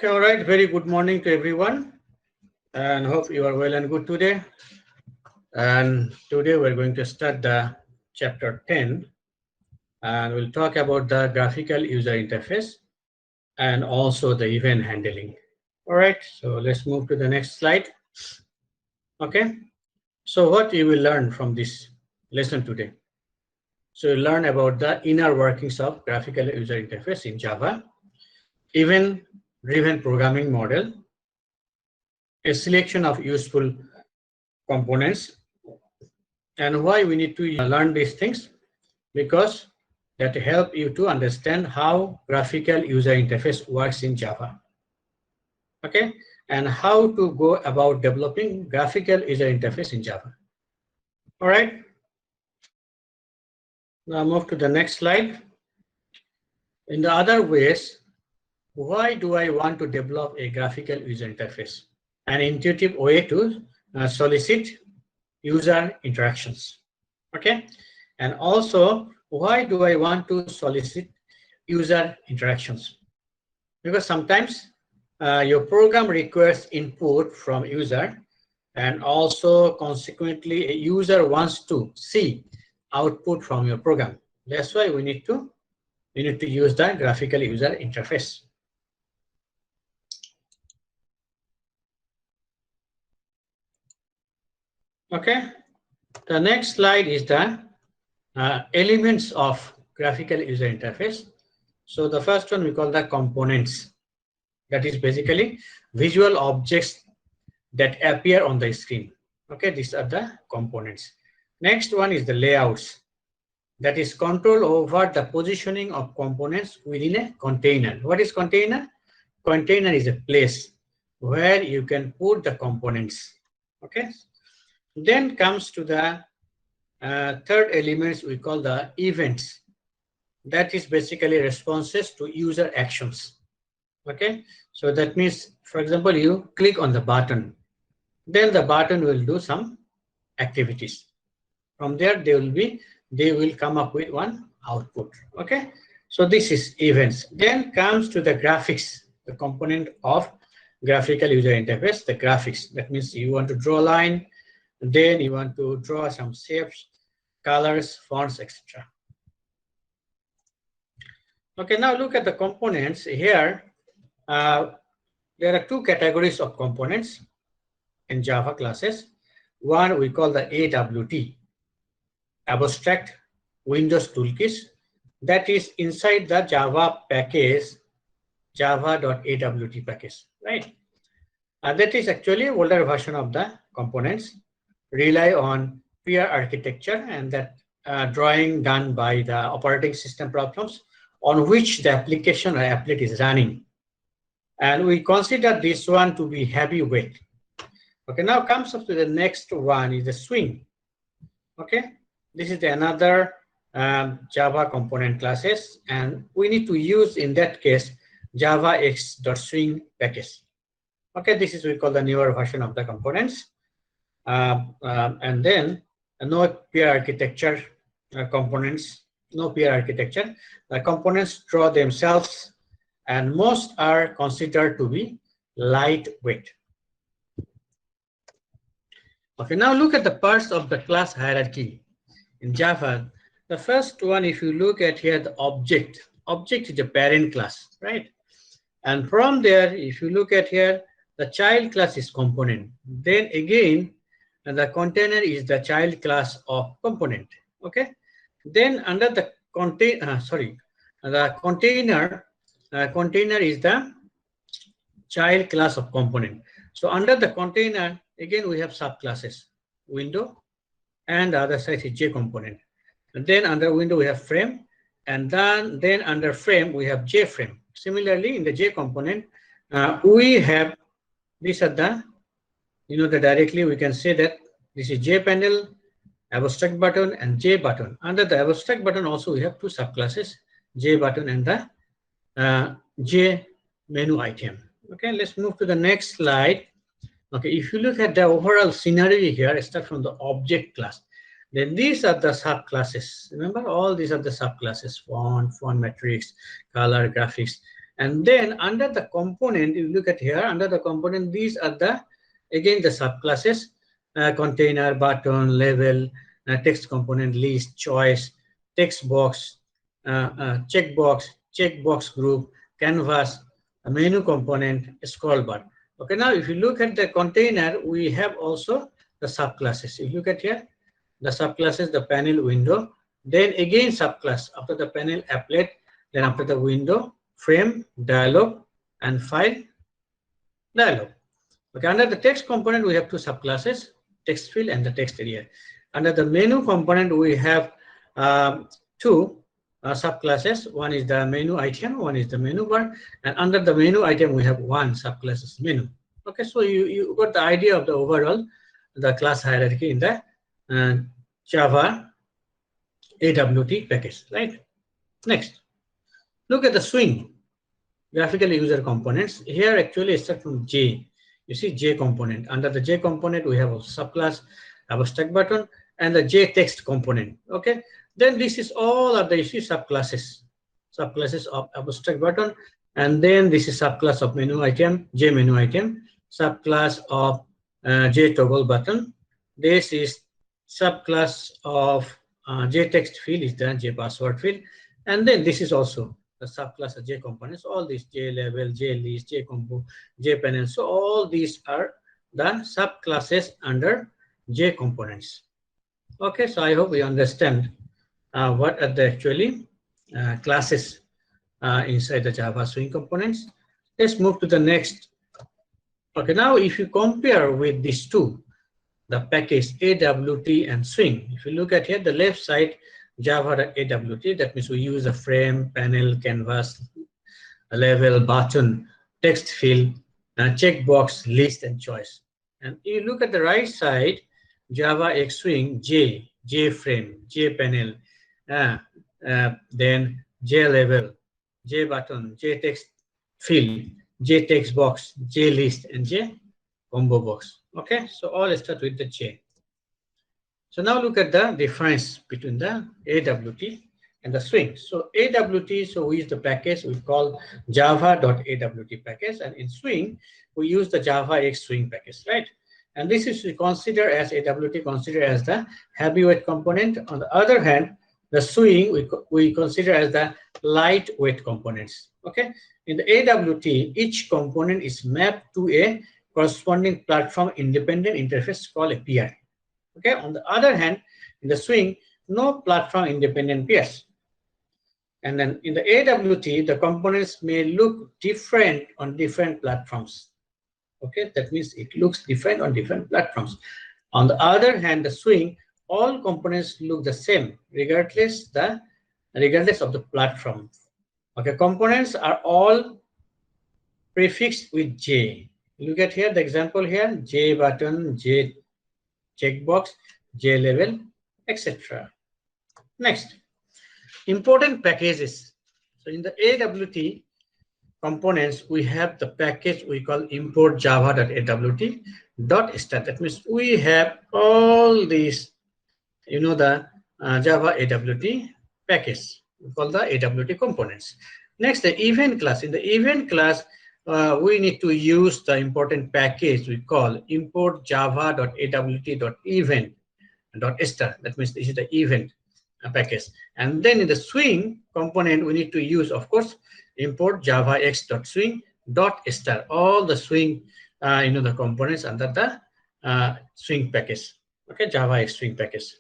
Okay, all right. Very good morning to everyone, and hope you are well and good today. And today we're going to start the chapter 10, and we'll talk about the graphical user interface and also the event handling. All right, so let's move to the next slide. Okay, so what you will learn from this lesson today? So you learn about the inner workings of graphical user interface in Java, event-driven programming model, a selection of useful components, and why we need to learn these things, because that help you to understand how graphical user interface works in Java. Okay, and how to go about developing graphical user interface in Java. All right, now move to the next slide. In the other ways, why do I want to develop a graphical user interface? An intuitive way to solicit user interactions. Okay, and also why do I want to solicit user interactions? Because sometimes your program requires input from user, and also consequently a user wants to see output from your program. That's why we need to use the graphical user interface. Okay, the next slide is the elements of graphical user interface. So the first one we call the components. That is basically visual objects that appear on the screen. Okay, these are the components. Next one is the layouts. That is control over the positioning of components within a container. What is container? Container is a place where you can put the components. Okay. Then comes to the third elements we call the events. That is basically responses to user actions. Okay, so that means, for example, you click on the button, then the button will do some activities. From there, they will come up with one output. Okay, so this is events. Then comes to the graphics, the component of graphical user interface, the graphics. That means you want to draw a line, then you want to draw some shapes, colors, fonts, etc. Okay, now look at the components here. There are two categories of components in Java classes. One we call the AWT, Abstract Windows Toolkit. That is inside the Java package, java.awt package, right? That is actually an older version of the components, rely on peer architecture, and that drawing done by the operating system platforms on which the application or applet is running. And we consider this one to be heavyweight. Okay, now comes up to the next one is the swing. Okay, this is another Java component classes, and we need to use in that case Java.X.Swing package. Okay, this is we call the newer version of the components. And then no peer architecture components, no peer architecture. The components draw themselves, and most are considered to be lightweight. Okay, now look at the parts of the class hierarchy in Java. The first one, if you look at here, the object is a parent class, right? And from there, if you look at here, the child class is component. Then again, the container is the child class of component. Okay. Then under the container is the child class of component. So under the container, again we have subclasses, window, and the other side is J component. And then under window we have frame, and then under frame we have J frame. Similarly, in the J component, we have these are the, directly we can say that this is J panel, abstract button, and J button. Under the abstract button also we have two subclasses, J button and the J menu item. Okay, let's move to the next slide. Okay, if you look at the overall scenario here, start from the object class. Then these are the subclasses. Remember, all these are the subclasses: font matrix, color, graphics. And then under the component, you look at here, under the component, these are the, again, the subclasses, container, button, label, text component, list, choice, text box, checkbox group, canvas, a menu component, scroll bar. Okay, now if you look at the container, we have also the subclasses. You look at here, the subclasses, the panel, window, then again subclass, after the panel, applet, then after the window, frame, dialog, and file, dialog. Okay, under the text component, we have two subclasses, text field and the text area. Under the menu component, we have two subclasses. One is the menu item, one is the menu bar, and under the menu item, we have one subclass is menu. Okay, so you got the idea of the overall, the class hierarchy in the Java AWT package, right? Next, look at the swing graphical user components. Here actually it starts from J. You see J component. Under the J component, we have a subclass, abstract button, and the J text component. Okay. Then this is all of the, you see, subclasses of abstract button, and then this is subclass of menu item, J menu item, subclass of J toggle button. This is subclass of J text field, is the J password field, and then this is also the subclass of J components. All these J label, J list, J combo, J panel. So all these are the subclasses under J components. Okay, so I hope we understand what are the actually classes inside the Java Swing components. Let's move to the next. Okay, now if you compare with these two, the package AWT and Swing, if you look at here, the left side, Java AWT, that means we use a frame, panel, canvas, a label, button, text field, checkbox, list, and choice. And you look at the right side, Java X Swing, J frame, J panel, then J label, J button, J text field, J text box, J list, and J combo box. Okay, so all start with the J. So now look at the difference between the AWT and the Swing. So AWT, so we use the package we call java.awt package, and in Swing we use the Java X Swing package, right? And this is considered as AWT, considered as the heavyweight component. On the other hand, the Swing we consider as the lightweight components. Okay, in the AWT, each component is mapped to a corresponding platform independent interface called a peer. Okay, on the other hand, in the Swing, no platform independent peers. And then in the AWT, the components may look different on different platforms. Okay, that means it looks different on different platforms. On the other hand, the Swing, all components look the same regardless of the platform. Okay, components are all prefixed with J. Look at here, the example here, J button, J checkbox, J label, etc. Next, important packages. So in the AWT components, we have the package we call import java.awt.stat. That means we have all these, you know, the Java AWT package. We call the AWT components. Next, the event class. In the event class, we need to use the important package we call import java.awt.event.star. That means this is the event package. And then in the Swing component, we need to use, of course, import javax.swing.star. All the Swing, the components under the Swing package. Okay, Java X Swing package.